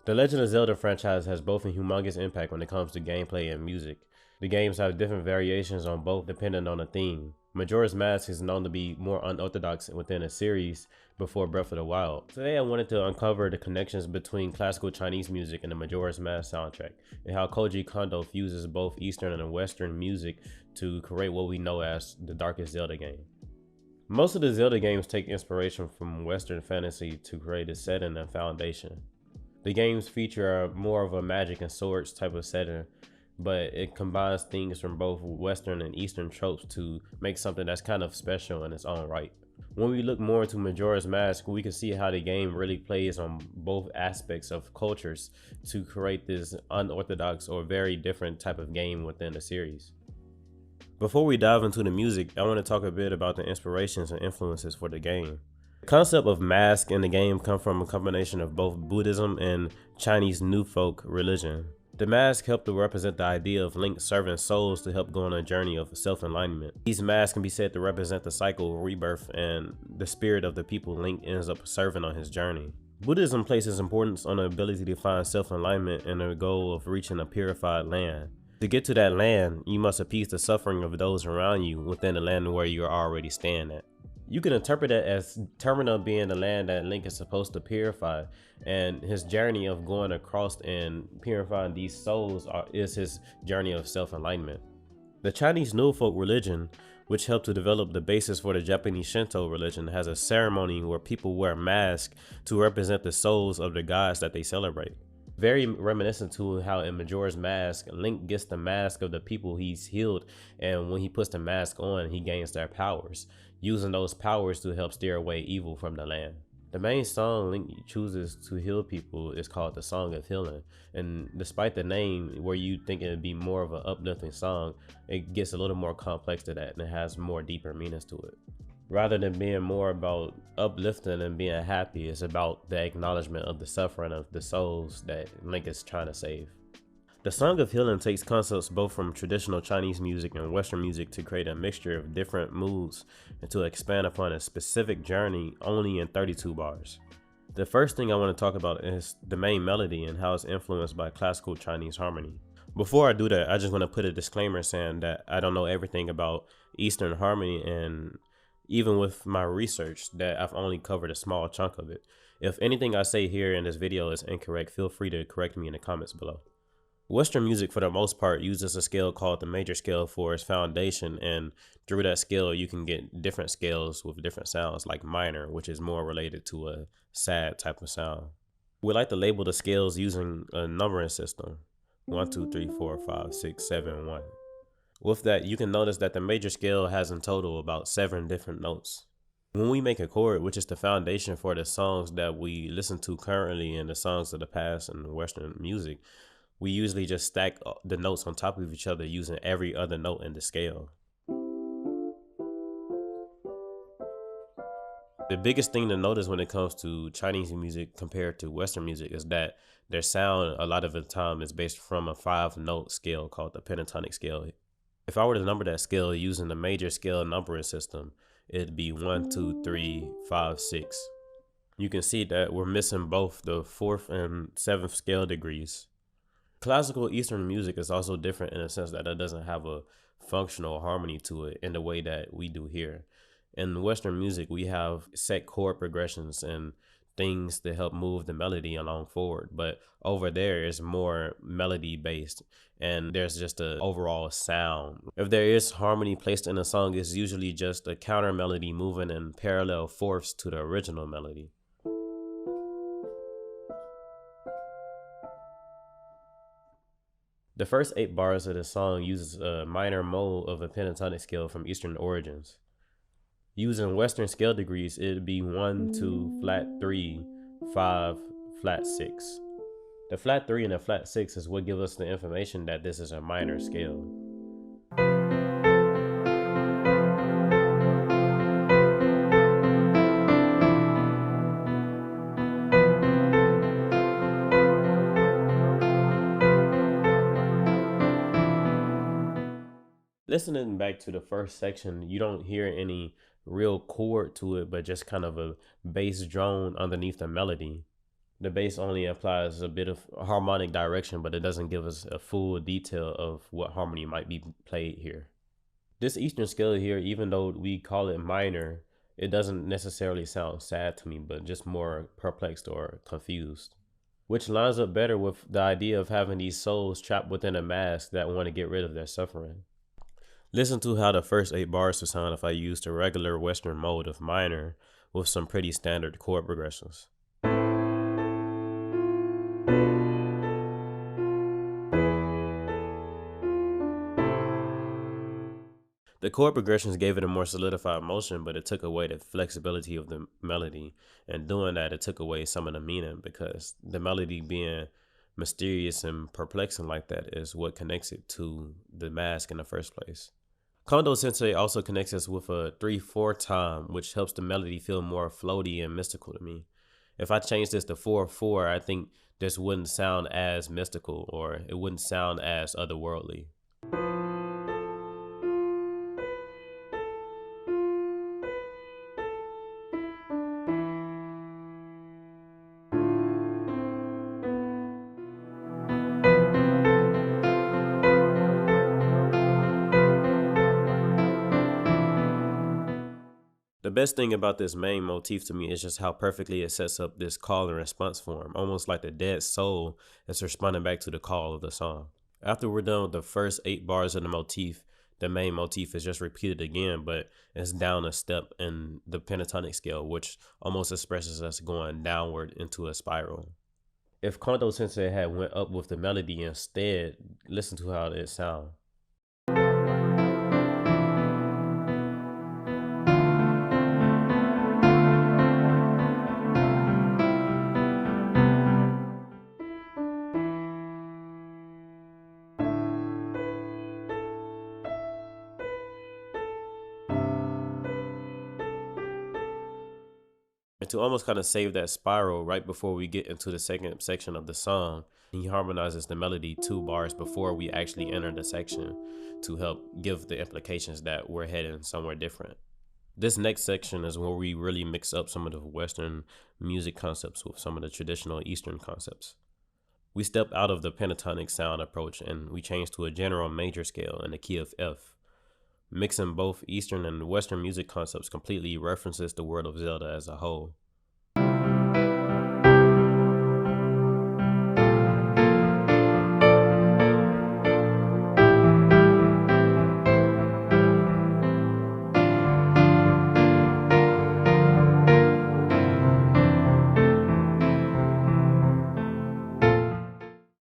The Legend of Zelda franchise has both a humongous impact when it comes to gameplay and music. The games have different variations on both depending on the theme. Majora's Mask is known to be more unorthodox within a series before Breath of the Wild. Today I wanted to uncover the connections between classical Chinese music and the Majora's Mask soundtrack, and how Koji Kondo fuses both Eastern and Western music to create what we know as the darkest Zelda game. Most of the Zelda games take inspiration from Western fantasy to create a setting and foundation. The games feature more of a magic and swords type of setting, but it combines things from both Western and Eastern tropes to make something that's kind of special in its own right. When we look more into Majora's Mask, we can see how the game really plays on both aspects of cultures to create this unorthodox or very different type of game within the series. Before we dive into the music, I want to talk a bit about the inspirations and influences for the game. The concept of mask in the game comes from a combination of both Buddhism and Chinese New Folk religion. The mask helped to represent the idea of Link serving souls to help go on a journey of self-enlightenment. These masks can be said to represent the cycle of rebirth and the spirit of the people Link ends up serving on his journey. Buddhism places importance on the ability to find self-enlightenment and the goal of reaching a purified land. To get to that land, you must appease the suffering of those around you within the land where you are already staying at. You can interpret it as Termina being the land that Link is supposed to purify, and his journey of going across and purifying these souls is his journey of self-enlightenment. The Chinese New Folk religion, which helped to develop the basis for the Japanese Shinto religion, has a ceremony where people wear masks to represent the souls of the gods that they celebrate. Very reminiscent to how in Majora's Mask, Link gets the mask of the people he's healed, and when he puts the mask on, he gains their powers, using those powers to help steer away evil from the land. The main song Link chooses to heal people is called the Song of Healing, and despite the name, where you think it would be more of an uplifting song, it gets a little more complex to that and it has more deeper meanings to it. Rather than being more about uplifting and being happy, it's about the acknowledgement of the suffering of the souls that Link is trying to save. The Song of Healing takes concepts both from traditional Chinese music and Western music to create a mixture of different moods and to expand upon a specific journey only in 32 bars. The first thing I want to talk about is the main melody and how it's influenced by classical Chinese harmony. Before I do that, I just want to put a disclaimer saying that I don't know everything about Eastern harmony, and even with my research that I've only covered a small chunk of it. If anything I say here in this video is incorrect, feel free to correct me in the comments below. Western music for the most part uses a scale called the major scale for its foundation, and through that scale you can get different scales with different sounds, like minor, which is more related to a sad type of sound. We like to label the scales using a numbering system: 1, 2, 3, 4, 5, 6, 7, 1. With that, you can notice that the major scale has in total about 7 different notes. When we make a chord, which is the foundation for the songs that we listen to currently and the songs of the past in Western music, we usually just stack the notes on top of each other using every other note in the scale. The biggest thing to notice when it comes to Chinese music compared to Western music is that their sound a lot of the time is based from a 5-note scale called the pentatonic scale. If I were to number that scale using the major scale numbering system, it'd be 1, 2, 3, 5, 6. You can see that we're missing both the 4th and 7th scale degrees. Classical Eastern music is also different in the sense that it doesn't have a functional harmony to it in the way that we do here. In Western music, we have set chord progressions and things to help move the melody along forward, but over there is more melody based and there's just an overall sound. If there is harmony placed in a song, it's usually just a counter melody moving in parallel fourths to the original melody. The first 8 bars of the song uses a minor mode of a pentatonic scale from Eastern origins. Using Western scale degrees, it'd be 1, 2, flat 3, 5, flat 6. The flat 3 and the flat 6 is what gives us the information that this is a minor scale. Listening back to the first section, you don't hear any real chord to it, but just kind of a bass drone underneath the melody. The bass only applies a bit of harmonic direction, but it doesn't give us a full detail of what harmony might be played here. This Eastern scale here, even though we call it minor, it doesn't necessarily sound sad to me, but just more perplexed or confused. Which lines up better with the idea of having these souls trapped within a mask that want to get rid of their suffering. Listen to how the first 8 bars would sound if I used a regular Western mode of minor with some pretty standard chord progressions. The chord progressions gave it a more solidified motion, but it took away the flexibility of the melody. And doing that, it took away some of the meaning, because the melody being mysterious and perplexing like that is what connects it to the mask in the first place. Kondo Sensei also connects us with a 3/4 time, which helps the melody feel more floaty and mystical to me. If I change this to 4/4, I think this wouldn't sound as mystical, or it wouldn't sound as otherworldly. The best thing about this main motif to me is just how perfectly it sets up this call and response form, almost like the dead soul is responding back to the call of the song. After we're done with the first 8 bars of the motif, the main motif is just repeated again, but it's down a step in the pentatonic scale, which almost expresses us going downward into a spiral. If Kondo Sensei had went up with the melody instead, listen to how it sounds. And to almost kind of save that spiral right before we get into the second section of the song, he harmonizes the melody 2 bars before we actually enter the section to help give the implications that we're heading somewhere different. This next section is where we really mix up some of the Western music concepts with some of the traditional Eastern concepts. We step out of the pentatonic sound approach and we change to a general major scale in the key of F. Mixing both Eastern and Western music concepts completely references the world of Zelda as a whole.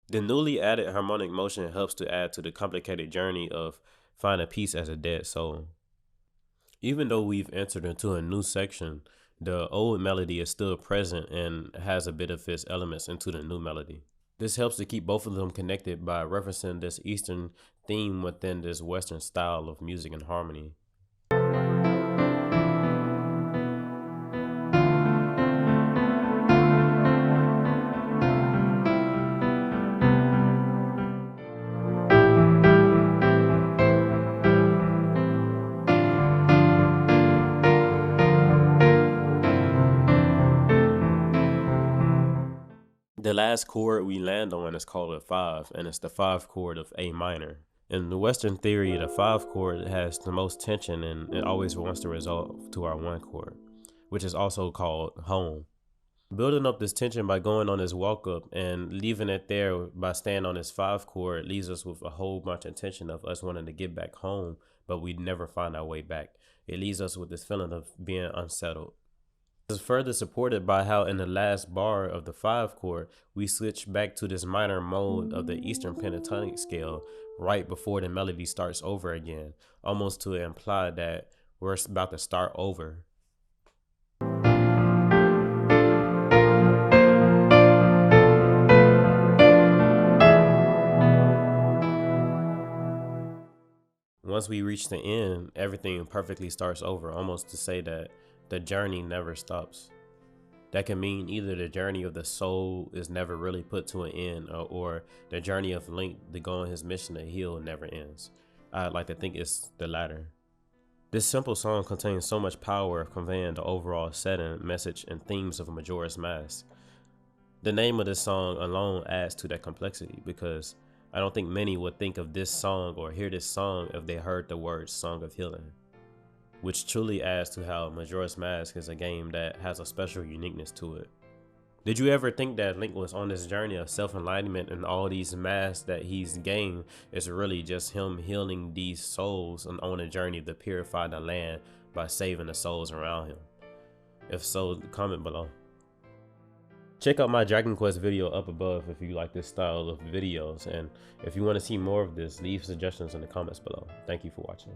The newly added harmonic motion helps to add to the complicated journey of finding peace as a dead soul. Even though we've entered into a new section, the old melody is still present and has a bit of its elements into the new melody. This helps to keep both of them connected by referencing this Eastern theme within this Western style of music and harmony. The last chord we land on is called a 5, and it's the 5 chord of A minor. In the Western theory, the 5 chord has the most tension and it always wants to resolve to our 1 chord, which is also called home. Building up this tension by going on this walk up and leaving it there by staying on this 5 chord leaves us with a whole bunch of tension of us wanting to get back home, but we never find our way back. It leaves us with this feeling of being unsettled. This is further supported by how in the last bar of the 5 chord, we switch back to this minor mode of the Eastern pentatonic scale right before the melody starts over again, almost to imply that we're about to start over. Once we reach the end, everything perfectly starts over, almost to say that the journey never stops. That can mean either the journey of the soul is never really put to an end, or the journey of Link to go on his mission to heal never ends. I'd like to think it's the latter. This simple song contains so much power of conveying the overall setting, message, and themes of Majora's Mask. The name of this song alone adds to that complexity, because I don't think many would think of this song or hear this song if they heard the words Song of Healing, which truly adds to how Majora's Mask is a game that has a special uniqueness to it. Did you ever think that Link was on this journey of self-enlightenment, and all these masks that he's gained is really just him healing these souls and on a journey to purify the land by saving the souls around him? If so, comment below. Check out my Dragon Quest video up above if you like this style of videos, and if you want to see more of this, leave suggestions in the comments below. Thank you for watching.